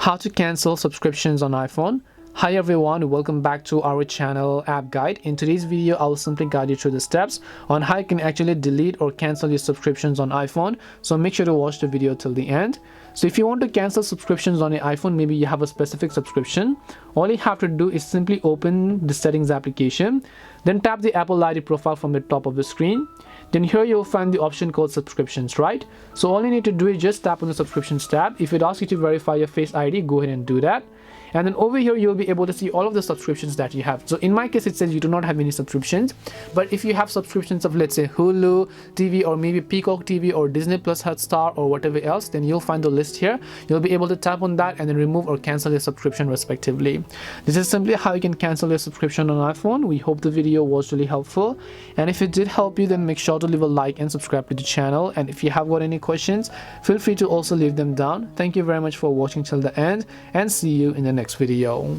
how to cancel subscriptions on iPhone. Hi everyone, welcome back to our channel App Guide. In today's video, I will simply guide you through the steps on how you can actually delete or cancel your subscriptions on iPhone. So make sure to watch the video till the end. So if you want to cancel subscriptions on your iPhone, maybe you have a specific subscription, all you have to do is simply open the settings application, then tap the Apple ID profile from the top of the screen. Then here you'll find the option called subscriptions, right? So all you need to do is just tap on the subscriptions tab. If it asks you to verify your Face ID, go ahead and do that. And then over here you'll be able to see all of the subscriptions that you have. So in my case, it says you do not have any subscriptions, but if you have subscriptions of, let's say, Hulu TV or maybe Peacock TV or Disney Plus Hotstar or whatever else, then you'll find the list here. You'll be able to tap on that and then remove or cancel your subscription respectively. This is simply how you can cancel your subscription on iPhone. We hope the video was really helpful, and if it did help you, then make sure to leave a like and subscribe to the channel. And if you have got any questions, feel free to also leave them down. Thank you very much for watching till the end, and see you in the next video.